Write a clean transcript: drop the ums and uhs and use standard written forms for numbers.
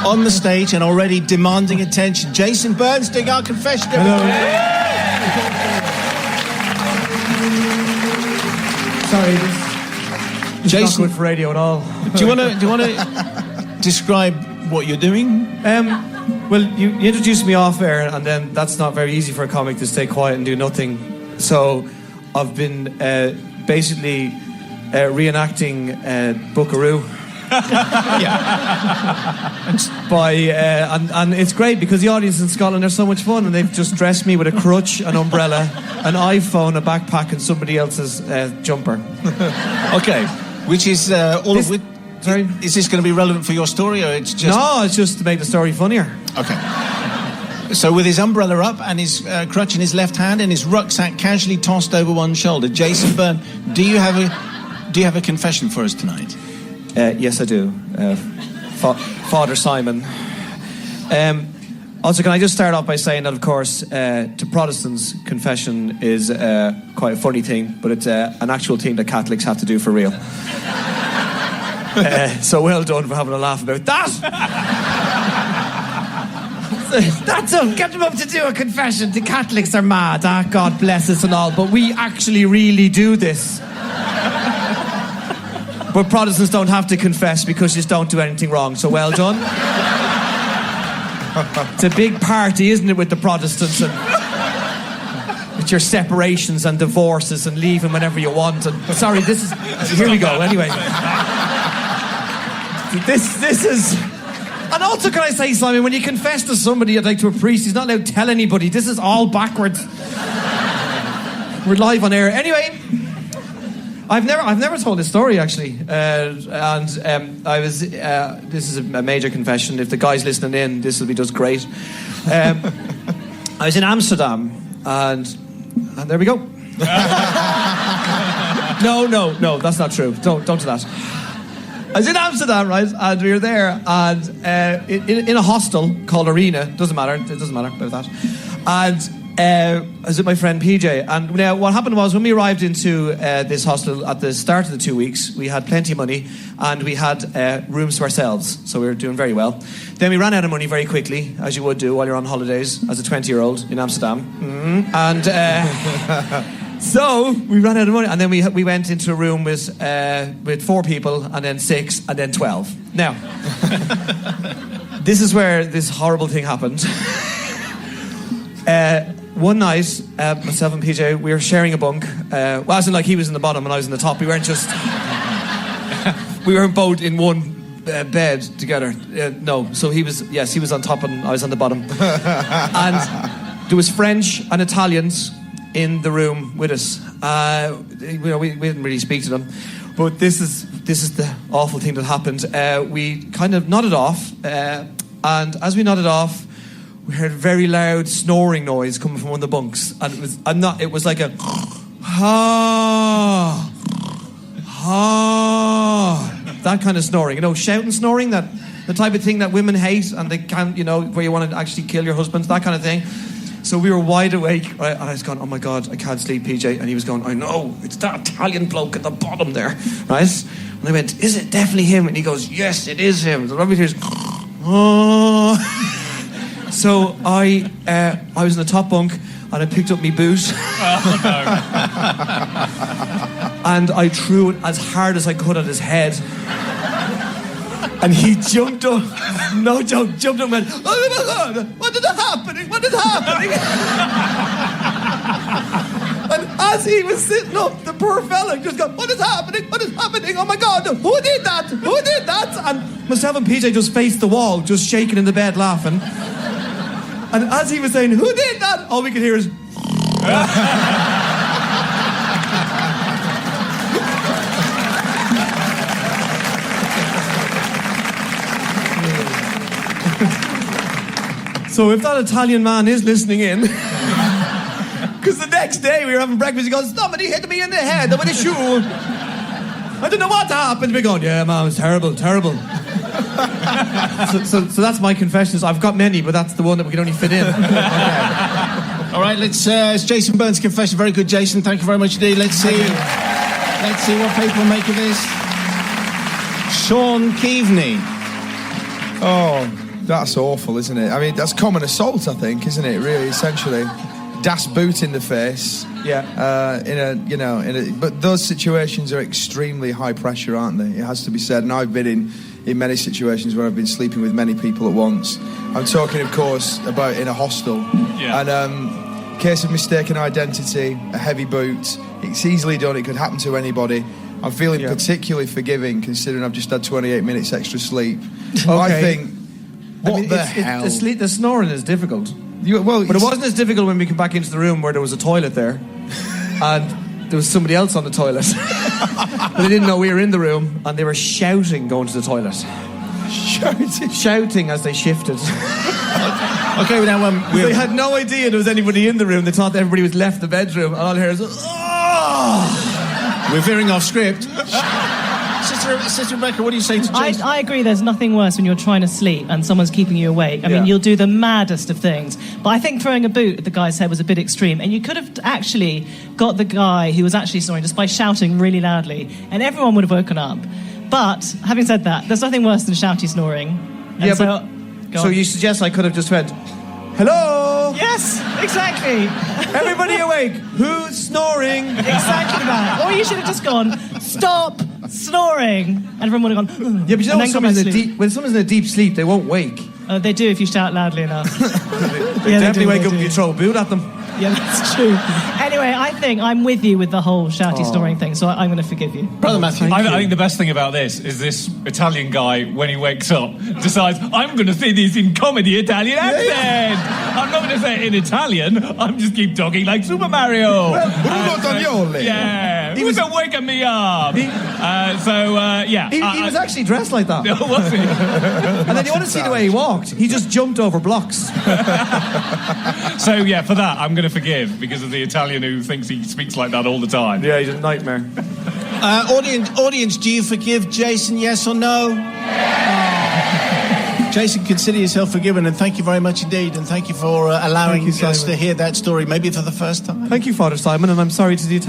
on the stage and already demanding attention. Jason Byrne, doing our confession. Sorry, this is not good for radio at all. Do you want to describe what you're doing? Well, you introduced me off air, and then that's not very easy for a comic to stay quiet and do nothing. So I've been basically reenacting Buckaroo. And it's great because the audience in Scotland are so much fun, and they've just dressed me with a crutch, an umbrella, an iPhone, a backpack, and somebody else's jumper. Okay, which is all of which. Sorry? Is this going to be relevant for your story, or it's just... No, it's just to make the story funnier. Okay. So with his umbrella up and his crutch in his left hand and his rucksack casually tossed over one shoulder, Jason Byrne, do you have a confession for us tonight? Yes, I do. Father Simon. Also, can I just start off by saying that, of course, to Protestants, confession is quite a funny thing, but it's an actual thing that Catholics have to do for real. So well done for having a laugh about that. That's them. Get them up to do a confession. The Catholics are mad. God bless us and all. But we actually really do this. But Protestants don't have to confess because you don't do anything wrong. So well done. It's a big party, isn't it, with the Protestants and with your separations and divorces and leaving whenever you want. And sorry, this is... Here we go. Anyway. This is... And also, can I say, Simon, when you confess to somebody, like to a priest, he's not allowed to tell anybody. This is all backwards. We're live on air. Anyway, I've never told this story, actually. I was... this is a major confession. If the guy's listening in, this will be just great. I was in Amsterdam, and there we go. No, that's not true. Don't do that. I was in Amsterdam, right, and we were there, and in a hostel called Arena. It doesn't matter about that. And I was with my friend PJ, and now what happened was when we arrived into this hostel at the start of the 2 weeks, we had plenty of money, and we had rooms to ourselves, so we were doing very well. Then we ran out of money very quickly, as you would do while you're on holidays as a 20-year-old in Amsterdam. And... So we ran out of money, and then we went into a room with 4 people, and then 6, and then 12. Now, this is where this horrible thing happened. One night, myself and PJ, we were sharing a bunk. Well, as in like he was in the bottom and I was in the top. We weren't just... we weren't both in one bed together. No, so he was on top and I was on the bottom. And there was French and Italians in the room with us. We didn't really speak to them, but this is the awful thing that happened. We kind of nodded off, and as we nodded off, we heard a very loud snoring noise coming from one of the bunks, and it was like a that kind of snoring, shouting snoring, that the type of thing that women hate and they can't, where you want to actually kill your husbands, that kind of thing. So we were wide awake, right? And I was going, oh my God, I can't sleep, PJ. And he was going, I know, it's that Italian bloke at the bottom there, right? And I went, is it definitely him? And he goes, yes, it is him. So everybody hears, oh. So I was in the top bunk and I picked up my boot. Oh, no. And I threw it as hard as I could at his head. And he jumped up, no joke, jumped up and went, oh my God, what is happening? What is happening? And as he was sitting up, the poor fella just got, what is happening? What is happening? Oh my God, who did that? Who did that? And myself and PJ just faced the wall, just shaking in the bed, laughing. And as he was saying, who did that? All we could hear is... So if that Italian man is listening in, because the next day we were having breakfast, he goes, somebody hit me in the head with a shoe. I don't know what happened. We're going, yeah, man, it's terrible. So that's my confessions. I've got many, but that's the one that we can only fit in. Okay. All right, it's Jason Byrne's confession. Very good, Jason. Thank you very much indeed. Let's see what people make of this. Sean Keaveney. Oh. That's awful, isn't it? I mean, that's common assault, I think, isn't it? Really, essentially, das boot in the face. Yeah. But those situations are extremely high pressure, aren't they? It has to be said. And I've been in many situations where I've been sleeping with many people at once. I'm talking, of course, about in a hostel. Yeah. And case of mistaken identity, a heavy boot. It's easily done. It could happen to anybody. I'm feeling particularly forgiving considering I've just had 28 minutes extra sleep. Okay. I think, what the hell? The snoring is difficult. But it wasn't as difficult when we came back into the room where there was a toilet there and there was somebody else on the toilet. But they didn't know we were in the room and they were shouting going to the toilet. Shouting as they shifted. Okay, now they had no idea there was anybody in the room. They thought everybody was left the bedroom and all I hear is, oh! We're veering off script. Sister Rebecca, what do you say to Jason? I agree there's nothing worse when you're trying to sleep and someone's keeping you awake. I mean, you'll do the maddest of things. But I think throwing a boot at the guy's head was a bit extreme. And you could have actually got the guy who was actually snoring just by shouting really loudly. And everyone would have woken up. But, having said that, there's nothing worse than shouty snoring. And so you suggest I could have just went, hello? Yes, exactly. Everybody awake. Who's snoring? Exactly that. Or you should have just gone, stop snoring. And everyone would have gone, yeah, but you know when someone's in a deep sleep, they won't wake. They do if you shout loudly enough. They definitely wake up if you throw a boot at them. Yeah, that's true. Anyway, I think I'm with you with the whole shouty snoring thing, so I'm going to forgive you. Brother Matthew. I think the best thing about this is this Italian guy, when he wakes up, decides, I'm going to say this in comedy Italian accent. I'm not going to say it in Italian. I'm just keep talking like Super Mario. Yeah. He was waking me up. He was actually dressed like that. Was he? And then you want to see the way he walked. He just jumped over blocks. So, yeah, for that, I'm going to forgive because of the Italian who thinks he speaks like that all the time. Yeah, he's a nightmare. Audience, do you forgive Jason, yes or no? Jason, consider yourself forgiven, and thank you very much indeed, and thank you for allowing us to hear that story, maybe for the first time. Thank you, Father Simon, and I'm sorry to the